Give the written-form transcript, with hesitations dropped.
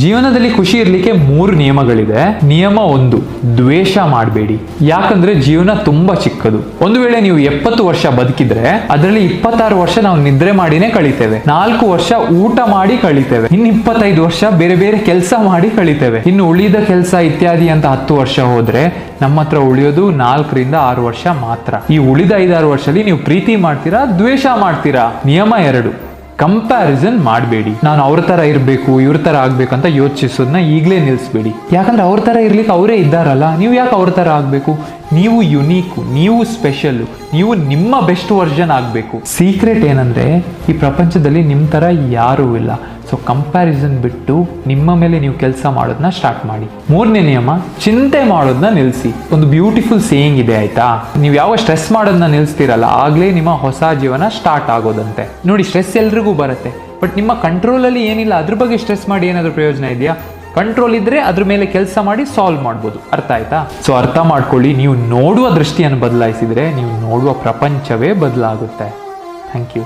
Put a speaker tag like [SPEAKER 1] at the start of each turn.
[SPEAKER 1] ಜೀವನದಲ್ಲಿ ಖುಷಿ ಇರ್ಲಿಕ್ಕೆ 3 ನಿಯಮಗಳಿದೆ. ನಿಯಮ 1, ದ್ವೇಷ ಮಾಡಬೇಡಿ. ಯಾಕಂದ್ರೆ ಜೀವನ ತುಂಬಾ ಚಿಕ್ಕದು. ಒಂದು ವೇಳೆ ನೀವು 70 ವರ್ಷ ಬದುಕಿದ್ರೆ ಅದರಲ್ಲಿ 26 ವರ್ಷ ನಾವು ನಿದ್ರೆ ಮಾಡಿನೇ ಕಳಿತೇವೆ, 4 ವರ್ಷ ಊಟ ಮಾಡಿ ಕಳಿತೇವೆ, ಇನ್ನು 25 ವರ್ಷ ಬೇರೆ ಬೇರೆ ಕೆಲಸ ಮಾಡಿ ಕಳಿತೇವೆ. ಇನ್ನು ಉಳಿದ ಕೆಲಸ ಇತ್ಯಾದಿ ಅಂತ 10 ವರ್ಷ ಹೋದ್ರೆ ನಮ್ಮ ಹತ್ರ ಉಳಿಯೋದು 4 ರಿಂದ 6 ವರ್ಷ ಮಾತ್ರ. ಈ ಉಳಿದ 5-6 ವರ್ಷದಲ್ಲಿ ನೀವು ಪ್ರೀತಿ ಮಾಡ್ತೀರಾ, ದ್ವೇಷ ಮಾಡ್ತೀರಾ. ನಿಯಮ 2, ಕಂಪ್ಯಾರಿಸನ್ ಮಾಡಬೇಡಿ. ನಾನು ಅವ್ರ ತರ ಇರಬೇಕು, ಇವ್ರ ತರ ಆಗ್ಬೇಕು ಅಂತ ಯೋಚಿಸೋದನ್ನ ಈಗಲೇ ನಿಲ್ಲಿಸ್ಬೇಡಿ. ಯಾಕಂದ್ರೆ ಅವ್ರ ತರ ಇರ್ಲಿಕ್ಕೆ ಅವರೇ ಇದ್ದಾರಲ್ಲ, ನೀವು ಯಾಕೆ ಅವ್ರ ತರ ಆಗ್ಬೇಕು? ನೀವು ಯುನೀಕು, ನೀವು ಸ್ಪೆಷಲ್, ನೀವು ನಿಮ್ಮ ಬೆಸ್ಟ್ ವರ್ಷನ್ ಆಗಬೇಕು. ಸೀಕ್ರೆಟ್ ಏನಂದ್ರೆ ಈ ಪ್ರಪಂಚದಲ್ಲಿ ನಿಮ್ಮ ತರ ಯಾರೂ ಇಲ್ಲ. ಸೊ ಕಂಪ್ಯಾರಿಸನ್ ಬಿಟ್ಟು ನಿಮ್ಮ ಮೇಲೆ ನೀವು ಕೆಲಸ ಮಾಡೋದನ್ನ ಸ್ಟಾರ್ಟ್ ಮಾಡಿ. 3ನೇ ನಿಯಮ, ಚಿಂತೆ ಮಾಡೋದನ್ನ ನಿಲ್ಲಿಸಿ. ಒಂದು ಬ್ಯೂಟಿಫುಲ್ ಸೇಯಿಂಗ್ ಇದೆ ಆಯ್ತಾ, ನೀವು ಯಾವ ಸ್ಟ್ರೆಸ್ ಮಾಡೋದನ್ನ ನಿಲ್ಲಿಸ್ತೀರಲ್ಲ ಆಗ್ಲೇ ನಿಮ್ಮ ಹೊಸ ಜೀವನ ಸ್ಟಾರ್ಟ್ ಆಗೋದಂತೆ. ನೋಡಿ, ಸ್ಟ್ರೆಸ್ ಎಲ್ರಿಗೂ ಬರುತ್ತೆ, ಬಟ್ ನಿಮ್ಮ ಕಂಟ್ರೋಲಲ್ಲಿ ಏನಿಲ್ಲ, ಅದ್ರ ಬಗ್ಗೆ ಸ್ಟ್ರೆಸ್ ಮಾಡಿ ಏನಾದರೂ ಪ್ರಯೋಜನ ಇದೆಯಾ? ಕಂಟ್ರೋಲ್ ಇದ್ರೆ ಅದ್ರ ಮೇಲೆ ಕೆಲಸ ಮಾಡಿ ಸಾಲ್ವ್ ಮಾಡ್ಬೋದು. ಅರ್ಥ ಆಯ್ತಾ? ಸೊ ಅರ್ಥ ಮಾಡ್ಕೊಳ್ಳಿ, ನೀವು ನೋಡುವ ದೃಷ್ಟಿಯನ್ನು ಬದಲಾಯಿಸಿದ್ರೆ ನೀವು ನೋಡುವ ಪ್ರಪಂಚವೇ ಬದಲಾಗುತ್ತೆ. Thank you.